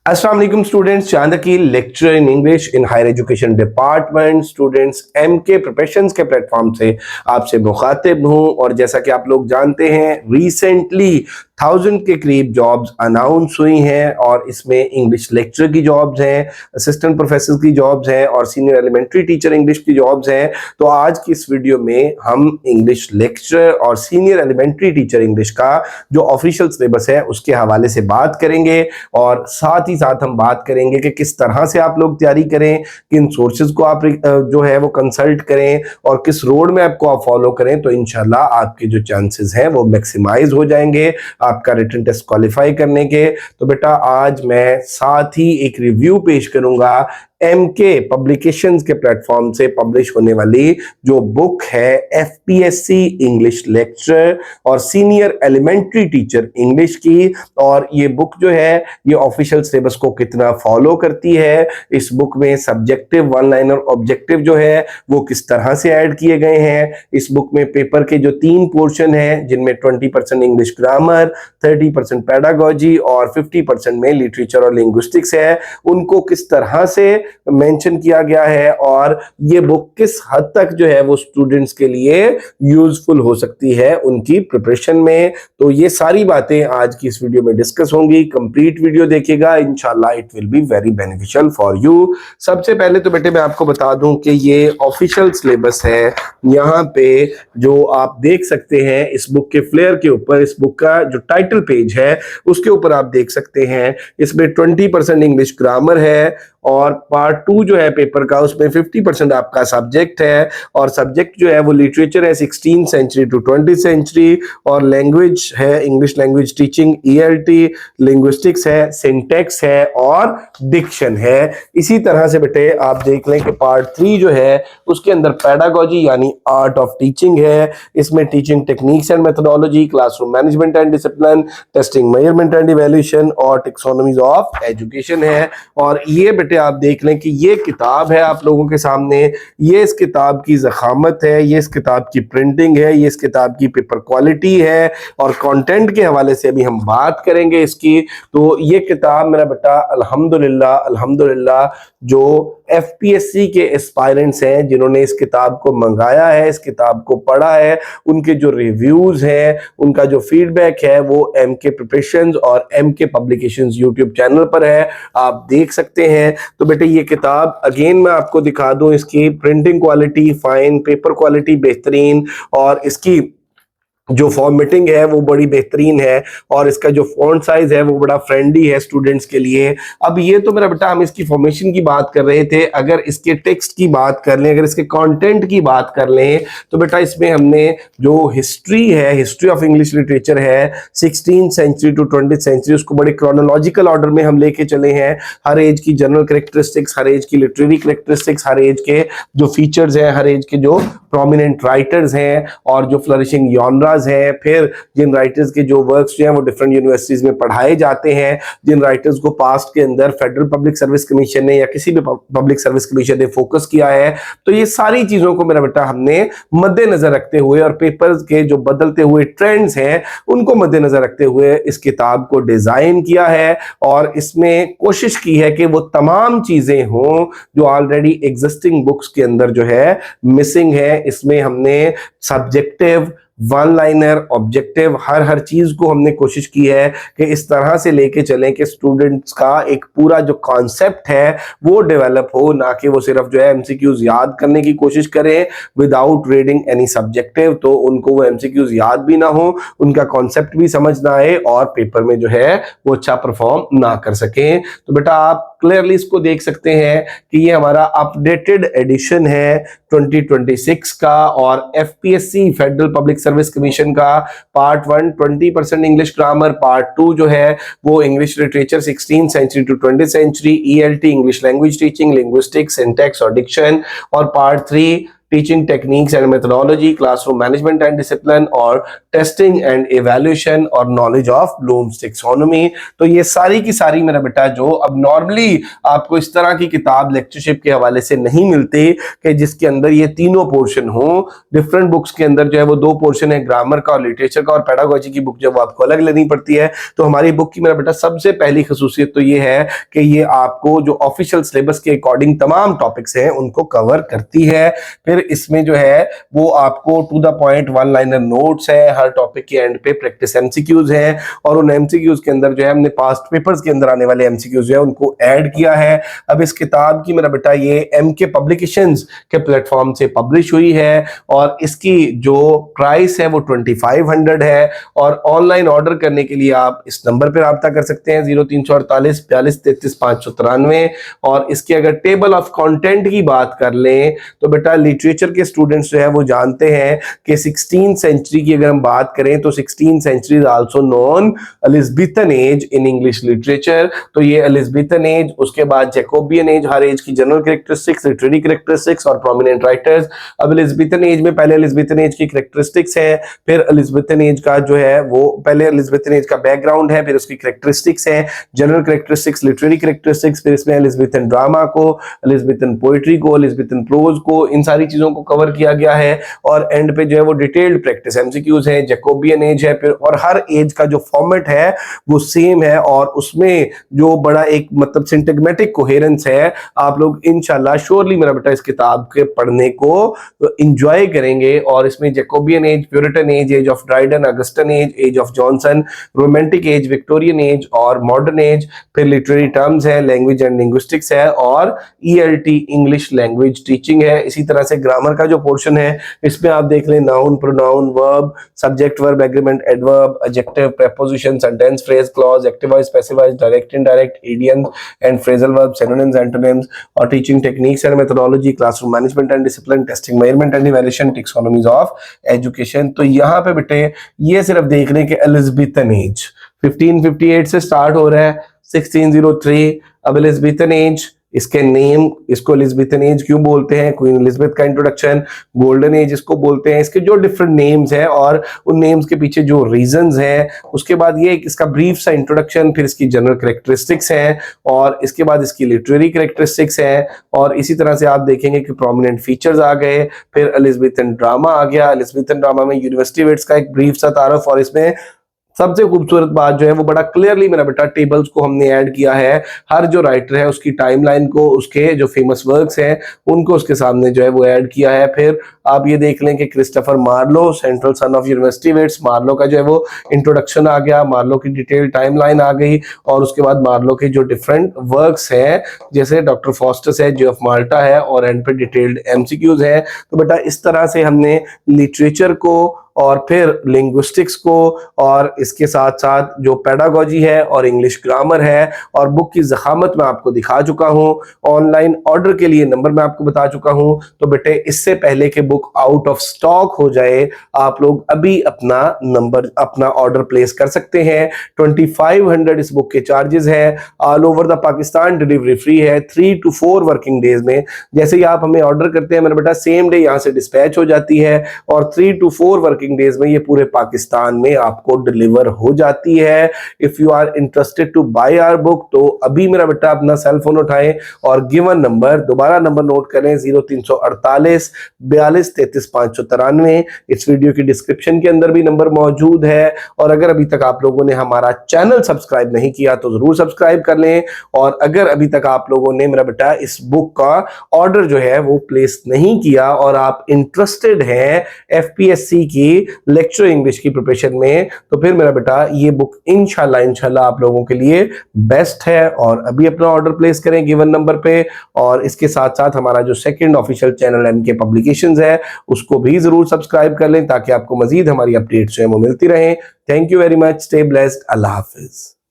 अस्सलाम वालेकुम स्टूडेंट्स, चांद की lecture in English in higher education department students MK professions के प्लेटफॉर्म से आपसे मुखातिब हूं। और जैसा कि आप लोग जानते हैं, रिसेंटली 1000 के करीब जॉब्स अनाउंस हुई हैं और इसमें इंग्लिश लेक्चर की जॉब्स हैं, असिस्टेंट प्रोफेसर की जॉब्स हैं और सीनियर एलिमेंट्री टीचर इंग्लिश की जॉब्स हैं। तो आज की इस वीडियो में हम इंग्लिश लेक्चर और सीनियर एलिमेंट्री टीचर इंग्लिश का जो ऑफिशियल सिलेबस है उसके हवाले से बात करेंगे और साथ ही साथ हम बात करेंगे कि किस तरह से आप लोग तैयारी करें, किन सोर्सेज को आप जो है वो कंसल्ट करें और किस रोड मैप को आप फॉलो करें। तो इंशाल्लाह आपके जो चांसेस हैं वो मैक्सिमाइज हो जाएंगे आपका रिटन टेस्ट क्वालिफाई करने के। तो बेटा आज मैं साथ ही एक रिव्यू पेश करूंगा एमके पब्लिकेशंस के प्लेटफॉर्म से पब्लिश होने वाली जो बुक है एफपीएससी इंग्लिश लेक्चर और सीनियर एलिमेंट्री टीचर इंग्लिश की। और ये बुक जो है ये ऑफिशियल सिलेबस को कितना फॉलो करती है, इस बुक में सब्जेक्टिव वन लाइनर ऑब्जेक्टिव जो है वो किस तरह से ऐड किए गए हैं। इस बुक में पेपर के जो 3 पोर्शन हैं जिनमें 20% इंग्लिश ग्रामर, 30% पेडागोजी और 50% में लिटरेचर और लिंग्विस्टिक्स है, उनको किस तरह से मेंशन किया गया है और ये बुक किस हद तक जो है वो स्टूडेंट्स के लिए यूजफुल हो सकती है उनकी प्रिपरेशन में। तो ये सारी बातें आज की इस वीडियो में डिस्कस होंगी। कंप्लीट वीडियो देखिएगा, इंशाल्लाह it will be very beneficial for you. सबसे पहले तो बेटे मैं आपको बता दूं कि ये ऑफिशियल सिलेबस है। यहाँ पे जो आप देख सकते हैं इस बुक के फ्लेयर के ऊपर, इस बुक का जो टाइटल पेज है उसके ऊपर आप देख सकते हैं इसमें 20% इंग्लिश ग्रामर है और पार्ट 2 जो है पेपर का उसमें 50% आपका सब्जेक्ट है और सब्जेक्ट जो है वो लिटरेचर है 16th century to 20th century और लैंग्वेज है English language teaching ELT, linguistics है, सिंटेक्स है और डिक्शन है। इसी तरह से बेटे आप देख लें कि पार्ट 3 जो है उसके अंदर पेडागोजी यानी आर्ट ऑफ टीचिंग है। इसमें teaching techniques and methodology, classroom management and discipline, testing measurement and evaluation और टेक्सोनॉमीज ऑफ एजुकेशन है। और ये बेटे आप देख लें कि ये किताब है आप लोगों के सामने, ये इस किताब की ज़खामत है, ये इस किताब की प्रिंटिंग है, ये इस किताब की पेपर क्वालिटी है और कंटेंट के हवाले से अभी हम बात करेंगे इसकी। तो ये किताब मेरा बेटा अल्हम्दुलिल्लाह अल्हम्दुलिल्लाह जो एफपीएससी के एस्पायरेंट्स हैं जिन्होंने इस किताब को मंगाया है, इस किताब को पढ़ा है, उनके जो रिव्यूज हैं, उनका जो फीडबैक है वो एमके प्रिपरेशंस और एमके पब्लिकेशंस यूट्यूब चैनल पर है, आप देख सकते हैं। तो बेटे ये किताब अगेन मैं आपको दिखा दूं, इसकी printing quality fine, paper quality बेहतरीन और इसकी जो फॉर्मेटिंग है वो बड़ी बेहतरीन है और इसका जो फॉन्ट साइज है वो बड़ा फ्रेंडली है स्टूडेंट्स के लिए। अब ये तो मेरा बेटा हम इसकी फॉर्मेशन की बात कर रहे थे, अगर इसके टेक्स्ट की बात कर लें, अगर इसके कंटेंट की बात कर लें तो बेटा इसमें हमने जो हिस्ट्री है, हिस्ट्री ऑफ इंग्लिश लिटरेचर है 16th century to 20th century, उसको बड़े क्रोनोलॉजिकल ऑर्डर में हम लेके चले हैं। हर एज की जनरल करेक्टरिस्टिक्स, हर एज की लिटरेरी करेक्टरिस्टिक्स, हर एज के जो फीचर्स हैं, हर एज के जो प्रोमिनेंट राइटर्स हैं और जो फ्लरिशिंग जॉनराज है, फिर जिन राइटर्स के जो वर्क्स जो हैं वो डिफरेंट यूनिवर्सिटीज में पढ़ाए जाते हैं, जिन राइटर्स को पास्ट के अंदर फेडरल पब्लिक सर्विस कमीशन ने या किसी भी पब्लिक सर्विस कमीशन ने फोकस किया है। तो ये सारी चीजों को मेरा बेटा हमने मद्देनजर रखते हुए और पेपर्स के जो बदलते हुए ट्रेंड्स हैं उनको मद्देनजर रखते हुए इस किताब को डिजाइन किया है और इसमें कोशिश की है कि वो तमाम चीजें हों जो ऑलरेडी एग्जिस्टिंग बुक्स के अंदर जो है मिसिंग है। इसमें हमने सब्जेक्टिव, वन लाइनर, ऑब्जेक्टिव, हर चीज को हमने कोशिश की है कि इस तरह से लेके चलें कि स्टूडेंट्स का एक पूरा जो कॉन्सेप्ट है वो डेवलप हो, ना कि वो सिर्फ जो है एमसीक्यूज याद करने की कोशिश करें विदाउट रीडिंग एनी सब्जेक्टिव, तो उनको वो एमसीक्यूज याद भी ना हो, उनका कॉन्सेप्ट भी समझ ना आए और पेपर में जो है वो अच्छा परफॉर्म ना कर सकें। तो बेटा आप क्लियरली इसको देख सकते हैं कि ये हमारा अपडेटेड एडिशन है 2026 का और FPSC federal public service commission का पार्ट 1 20% इंग्लिश ग्रामर, पार्ट 2 जो है वो English literature 16th century to 20th century, ELT English language teaching, linguistics, syntax और डिक्शन और part 3 teaching techniques and methodology, classroom management and discipline, और testing and evaluation, और knowledge of Bloom's taxonomy. तो ये सारी की सारी मेरा बेटा जो अब नॉर्मली आपको इस तरह की किताब लेक्चरशिप के हवाले से नहीं मिलती कि जिसके अंदर ये तीनों पोर्शन हो। डिफरेंट बुक्स के अंदर जो है वो दो पोर्शन है, ग्रामर का और लिटरेचर का, और पेडागोजी की बुक जब आपको अलग लेनी पड़ती है। तो हमारी बुक की मेरा बेटा सबसे पहली खसूसियत तो ये है कि ये आपको जो ऑफिशियल सिलेबस के अकॉर्डिंग तमाम टॉपिक्स हैं उनको कवर करती है। फिर इसमें जो है वो आपको to the point one liner notes है, हर टॉपिक के एंड पे प्रैक्टिस एमसीक्यूज है, और उन एमसीक्यूज के अंदर जो है हमने पास्ट पेपर्स के अंदर आने वाले एमसीक्यूज जो है उनको ऐड किया है। अब इस किताब की मेरा बेटा ये एमके पब्लिकेशंस के प्लेटफॉर्म से पब्लिश हुई है, और इसकी जो प्राइस है वो 2500 है, और ऑनलाइन ऑर्डर करने के लिए आप इस नंबर पर रब्ता कर सकते हैं 0348 42 33 593। और इसके अगर टेबल ऑफ कंटेंट की बात कर लें तो बेटा लिटरेचर के स्टूडेंट्स जो है वो जानते हैं कि 16th सेंचुरी की अगर हम बात करें तो 16th century is also known Elizabethan age in English literature. तो ये एलिजाबेथन एज, उसके बाद जैकोबियन एज, हर एज की जनरल कैरेक्टरिस्टिक्स, लिटरेरी कैरेक्टरिस्टिक्स और प्रोमिनेंट राइटर्स। अब एलिजाबेथन एज में पहले एलिजाबेथन एज की कैरेक्टरिस्टिक्स है, फिर एलिजाबेथन एज का जो है वो पहले एलिजाबेथन एज का बैकग्राउंड है, फिर उसकी कैरेक्टरिस्टिक्स है, जनरल कैरेक्टरिस्टिक्स, लिटरेरी कैरेक्टरिस्टिक्स, फिर इसमें एलिजाबेथन ड्रामा को, एलिजाबेथन पोएट्री को, एलिजाबेथन प्रोज को, इन सारी चीजों को कवर किया गया है। और एंड पे जो है वो डिटेल्ड प्रैक्टिस एमसीक्यूज है, जैकोबियन एज है, फिर और हर एज का जो फॉर्मेट है वो सेम है, और उसमें जो बड़ा एक मतलब सिंटैग्मेटिक कोहेरेंस है। आप लोग इंशाल्लाह श्योरली मेरा बेटा इस किताब के पढ़ने को एंजॉय करेंगे। और इसमें Jacobean age, Puritan age, age of Dryden, Augustan age, age of Johnson, romantic age, Victorian age और मॉडर्न एज, फिर लिटरेरी टर्म्स है, लैंग्वेज एंड लिंग्विस्टिक्स है, और ईएलटी इंग्लिश लैंग्वेज टीचिंग है। इसी तरह से ग्रामर का जो पोर्शन है इसमें आप देख लें noun, pronoun, verb, subject, verb, agreement, adverb, adjective, preposition, sentence, phrase, clause, active voice, passive voice, direct, indirect, idioms and phrasal verb, synonyms, antonyms, और teaching techniques and methodology, classroom management and discipline, testing, measurement and evaluation, taxonomies of education. तो यहाँ पे बेटे ये सिर्फ देख रहे हैं कि एलिजाबेथन एज 1558 से स्टार्ट हो रहा है 1603। अब एलिजाबेथन एज, इसके नेम, इसको एलिजाबेथन एज क्यों बोलते हैं, क्वीन एलिजाबेथ का इंट्रोडक्शन, गोल्डन एज इसको बोलते हैं, इसके जो डिफरेंट नेम्स हैं और उन नेम्स के पीछे जो रीजंस हैं। उसके बाद ये इसका ब्रीफ सा इंट्रोडक्शन, फिर इसकी जनरल कैरेक्टरिस्टिक्स हैं, और इसके बाद इसकी लिटरेरी कैरेक्टरिस्टिक्स हैं, और इसी तरह से आप देखेंगे कि प्रोमिनेंट फीचर्स आ गए। फिर एलिजाबेथन ड्रामा आ गया, एलिजाबेथन ड्रामा में यूनिवर्सिटी वेट्स का एक ब्रीफ सा तारुफ, और इसमें सबसे खूबसूरत बात जो है वो बड़ा क्लियरली मेरा बेटा टेबल्स को हमने ऐड किया है। हर जो राइटर है उसकी टाइमलाइन को, उसके जो फेमस वर्क्स हैं उनको उसके सामने जो है वो ऐड किया है। फिर आप ये देख लें कि Christopher Marlowe, central son of university wits, Marlowe का जो है वो इंट्रोडक्शन आ गया, मार्लो की डिटेल टाइमलाइन आ गई, और उसके बाद मार्लो के जो डिफरेंट वर्क्स हैं जैसे डॉक्टर फॉस्टस है, जे ऑफ माल्टा है, और एंड पे डिटेल्ड एमसीक्यूज है। तो बेटा इस तरह से हमने लिटरेचर को और फिर लिंग्विस्टिक्स को, और इसके साथ साथ जो पेडागोजी है और इंग्लिश ग्रामर है, और बुक की ज़खामत मैं आपको दिखा चुका हूँ। ऑनलाइन ऑर्डर के लिए नंबर मैं आपको बता चुका हूँ। तो बेटे इससे पहले कि बुक आउट ऑफ स्टॉक हो जाए आप लोग अभी अपना ऑर्डर प्लेस कर सकते हैं। 2500 इस बुक के चार्जेस है। All over the Pakistan delivery free है 3 to 4 वर्किंग डेज में। जैसे ही आप हमें ऑर्डर करते हैं मेरा बेटा सेम डे यहाँ से डिस्पैच हो जाती है, और 3 to 4 वर्किंग डेज में ये पूरे पाकिस्तान में आपको डिलीवर हो जाती है। If you are interested to buy our book तो अभी मेरा बेटा अपना सेल फोन उठाएं और गिवन नंबर, दोबारा नंबर नोट करें 0348 42 33 593। इस वीडियो की डिस्क्रिप्शन के अंदर भी नंबर मौजूद है। और अगर अभी तक आप लोगों ने हमारा चैनल सब्सक्राइब नहीं किया तो जरूर सब्सक्राइब कर लें। और अगर अभी तक आप लोगों ने मेरा बेटा इस बुक का ऑर्डर जो है वो प्लेस नहीं किया और आप इंटरेस्टेड हैं एफपीएससी की लेक्चर इंग्लिश की प्रिपरेशन में, तो फिर मेरा बेटा ये बुक इंशाल्लाह आप लोगों के लिए बेस्ट है। और अभी अपना ऑर्डर प्लेस करें गिवन नंबर पे। और इसके साथ साथ हमारा जो second official channel MK publications है उसको भी जरूर सब्सक्राइब कर लें ताकि आपको मजीद हमारी अपडेट्स जो है वो मिलती रहे। Thank you very much, stay blessed, Allah Hafiz.